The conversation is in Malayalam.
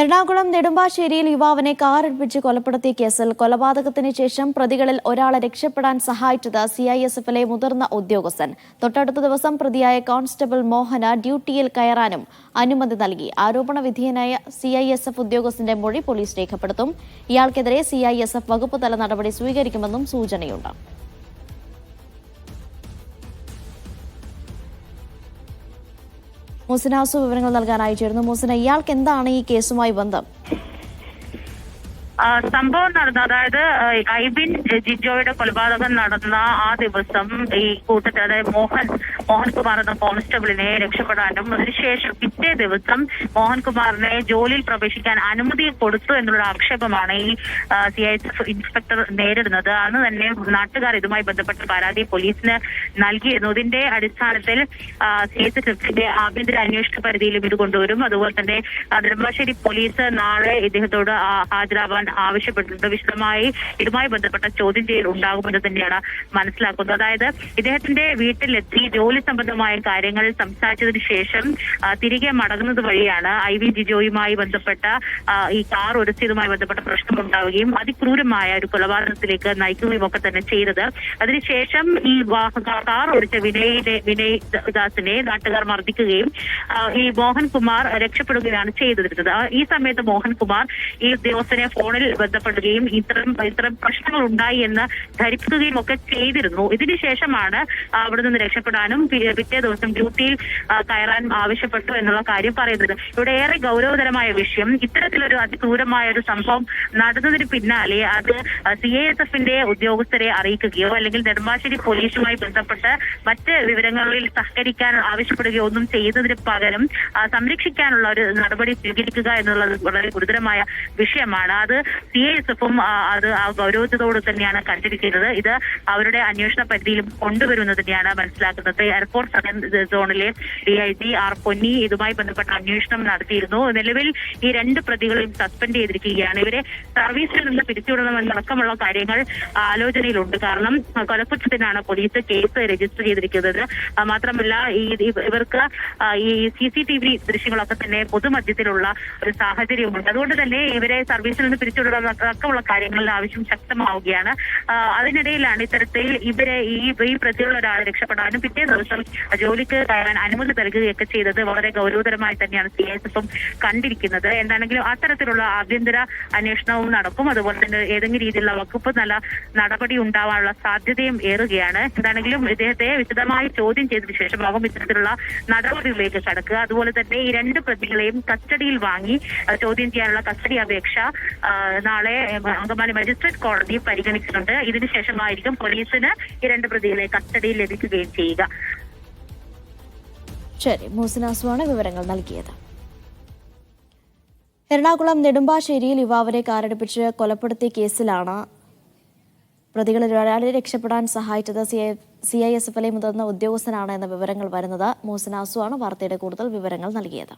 എറണാകുളം നെടുമ്പാശ്ശേരിയിൽ യുവാവിനെ കാറിടിപ്പിച്ച് കൊലപ്പെടുത്തിയ കേസിൽ കൊലപാതകത്തിന് ശേഷം പ്രതികളിൽ ഒരാളെ രക്ഷപ്പെടാൻ സഹായിച്ചത് സിഐഎസ്എഫിലെ മുതിർന്ന ഉദ്യോഗസ്ഥൻ. തൊട്ടടുത്ത ദിവസം പ്രതിയായ കോൺസ്റ്റബിൾ മോഹന് ഡ്യൂട്ടിയിൽ കയറാനും അനുമതി നൽകി. ആരോപണ വിധേയനായ സിഐഎസ്എഫ് ഉദ്യോഗസ്ഥന്റെ മൊഴി പോലീസ് രേഖപ്പെടുത്തും. ഇയാൾക്കെതിരെ സിഐഎസ്എഫ് വകുപ്പ് തല നടപടി സ്വീകരിക്കുമെന്നും സൂചനയുണ്ട്. മുസിനാസു വിവരങ്ങൾ നൽകാനായി ചേർന്നു. മുസിന, ഇയാൾക്ക് എന്താണ് ഈ കേസുമായി ബന്ധം? സംഭവം നടന്ന, അതായത് ഐബിൻ ജിജോയുടെ കൊലപാതകം നടന്ന ആ ദിവസം ഈ കൂട്ടത്തിൽ, അതായത് മോഹൻകുമാർ എന്ന കോൺസ്റ്റബിളിനെ രക്ഷപ്പെടാനും അതിനുശേഷം പിറ്റേ ദിവസം മോഹൻകുമാറിനെ ജോലിയിൽ പ്രവേശിക്കാൻ അനുമതി കൊടുത്തു എന്നുള്ള ആക്ഷേപമാണ് ഈ സിഐഎസ്എഫ് ഇൻസ്പെക്ടർ നേരിടുന്നത്. അന്ന് തന്നെ നാട്ടുകാർ ഇതുമായി ബന്ധപ്പെട്ട പരാതി പോലീസിന് നൽകിയിരുന്നു. ഇതിന്റെ അടിസ്ഥാനത്തിൽ സിഐഎസ്എഫിന്റെ ആഭ്യന്തര അന്വേഷണ പരിധിയിലും ഇത് കൊണ്ടുവരും. അതുപോലെ തന്നെ നെടുമ്പാശ്ശേരി പോലീസ് നാളെ ഇദ്ദേഹത്തോട് ഹാജരാവാൻ ആവശ്യപ്പെട്ടിട്ടുണ്ട്. വിശദമായി ഇതുമായി ബന്ധപ്പെട്ട ചോദ്യം ചെയ്യൽ ഉണ്ടാകുമെന്ന് തന്നെയാണ് മനസ്സിലാക്കുന്നത്. അതായത് ഇദ്ദേഹത്തിന്റെ വീട്ടിലെത്തി ജോലി സംബന്ധമായ കാര്യങ്ങൾ സംസാരിച്ചതിന് ശേഷം തിരികെ മടങ്ങുന്നത് വഴിയാണ് ഐബിൻ ജിജോയുമായി ബന്ധപ്പെട്ട ഈ കാർ ഒരച്ചതുമായി ബന്ധപ്പെട്ട പ്രശ്നം ഉണ്ടാവുകയും അതിക്രൂരമായ ഒരു കൊലപാതകത്തിലേക്ക് നയിക്കുകയും ഒക്കെ തന്നെ ചെയ്തത്. അതിനുശേഷം ഈ കാർ ഒടിച്ച വിനയ് ദാസിനെ നാട്ടുകാർ മർദ്ദിക്കുകയും ഈ മോഹൻകുമാർ രക്ഷപ്പെടുകയാണ് ചെയ്തിരുന്നത്. ഈ സമയത്ത് മോഹൻകുമാർ ഈ ഉദ്യോഗസ്ഥനെ ഫോണിൽ ബന്ധപ്പെടുകയും ഇത്തരം പ്രശ്നങ്ങൾ ഉണ്ടായി എന്ന് ധരിപ്പിക്കുകയും ഒക്കെ ചെയ്തിരുന്നു. ഇതിനുശേഷമാണ് അവിടെ നിന്ന് രക്ഷപ്പെടാനും പിറ്റേ ദിവസം ഡ്യൂട്ടിയിൽ കയറാൻ ആവശ്യപ്പെട്ടു എന്നുള്ള കാര്യം പറയുന്നത്. ഇവിടെ ഏറെ ഗൗരവതരമായ വിഷയം, ഇത്തരത്തിലൊരു അതിക്രൂരമായ ഒരു സംഭവം നടന്നതിന് പിന്നാലെ അത് സിഐഎസ്എഫിന്റെ ഉദ്യോഗസ്ഥരെ അറിയിക്കുകയോ അല്ലെങ്കിൽ നെടുമ്പാശ്ശേരി പോലീസുമായി ബന്ധപ്പെട്ട് മറ്റ് വിവരങ്ങളിൽ സഹകരിക്കാൻ ആവശ്യപ്പെടുകയോ ഒന്നും ചെയ്യുന്നതിന് പകരം സംരക്ഷിക്കാനുള്ള ഒരു നടപടി സ്വീകരിക്കുക എന്നുള്ളത് വളരെ ഗുരുതരമായ വിഷയമാണ്. അത് സിഐഎസ്എഫും അത് ആ ഗൗരവത്തോട് തന്നെയാണ് കണ്ടിരിക്കുന്നത്. ഇത് അവരുടെ അന്വേഷണ പരിധിയിലും കൊണ്ടുവരുന്നത് തന്നെയാണ് മനസ്സിലാക്കുന്നത്. എയർപോർട്ട് സദൻ സോണിലെ ഡിഐജി ആർ പൊന്നി ഇതുമായി ബന്ധപ്പെട്ട അന്വേഷണം നടത്തിയിരുന്നു. നിലവിൽ ഈ രണ്ട് പ്രതികളെയും സസ്പെൻഡ് ചെയ്തിരിക്കുകയാണ്. ഇവരെ സർവീസിൽ നിന്ന് പിരിച്ചുവിടണമെന്നടക്കമുള്ള കാര്യങ്ങൾ ആലോചനയിലുണ്ട്. കാരണം കൊലക്കുറ്റത്തിനാണ് പോലീസ് കേസ് രജിസ്റ്റർ ചെയ്തിരിക്കുന്നത്. മാത്രമല്ല ഇവർക്ക് ഈ CCTV ദൃശ്യങ്ങളൊക്കെ തന്നെ പൊതുമധ്യത്തിലുള്ള ഒരു സാഹചര്യമുണ്ട്. അതുകൊണ്ട് തന്നെ ഇവരെ സർവീസിൽ നിന്ന് പിരിച്ചുവിടുന്നതടക്കമുള്ള കാര്യങ്ങളിൽ ആവശ്യം ശക്തമാവുകയാണ്. അതിനിടയിലാണ് ഇത്തരത്തിൽ ഇവരെ ഈ പ്രതിയുള്ള ഒരാളെ രക്ഷപ്പെടാനും പിറ്റേ ദിവസം ജോലിക്ക് കയറാൻ അനുമതി നൽകുകയൊക്കെ ചെയ്തത് വളരെ ഗൗരവതരമായി തന്നെയാണ് സിഐഎസ്എഫും കണ്ടിരിക്കുന്നത്. എന്താണെങ്കിലും അത്തരത്തിലുള്ള ആഭ്യന്തര അന്വേഷണവും നടക്കും. അതുപോലെ തന്നെ ഏതെങ്കിലും രീതിയിലുള്ള വകുപ്പ് നല്ല നടപടി ഉണ്ടാവാനുള്ള സാധ്യതയും ഏറുകയാണ്. എന്താണെങ്കിലും ഇദ്ദേഹത്തെ വിശദമായി ചോദ്യം ചെയ്തതിനു ശേഷമാകും ഇത്തരത്തിലുള്ള നടപടികളിലേക്ക് കടക്കുക. അതുപോലെ തന്നെ ഈ രണ്ട് പ്രതികളെയും കസ്റ്റഡിയിൽ വാങ്ങി ചോദ്യം ചെയ്യാനുള്ള കസ്റ്റഡി അപേക്ഷ നാളെ അങ്കമാലി മജിസ്ട്രേറ്റ് കോടതി പരിഗണിച്ചിട്ടുണ്ട്. ഇതിനുശേഷമായിരിക്കും പോലീസിന് ഈ രണ്ട് പ്രതികളെ കസ്റ്റഡിയിൽ ലഭിക്കുകയും ചെയ്യുക. ശരി, മുസിനാസുവാണ് വിവരങ്ങൾ നൽകിയത്. എറണാകുളം നെടുമ്പാശ്ശേരിയിൽ യുവാവിനെ കാറിടിപ്പിച്ച് കൊലപ്പെടുത്തിയ കേസിലാണ് പ്രതികളിൽ ഒരാളെ രക്ഷപ്പെടാൻ സഹായിച്ചത് സിഐഎസ്എഫിലെ മുതിർന്ന ഉദ്യോഗസ്ഥനാണ് എന്ന വിവരങ്ങൾ വരുന്നത്. മുസിനാസുവാണ് വാർത്തയുടെ കൂടുതൽ വിവരങ്ങൾ നൽകിയത്.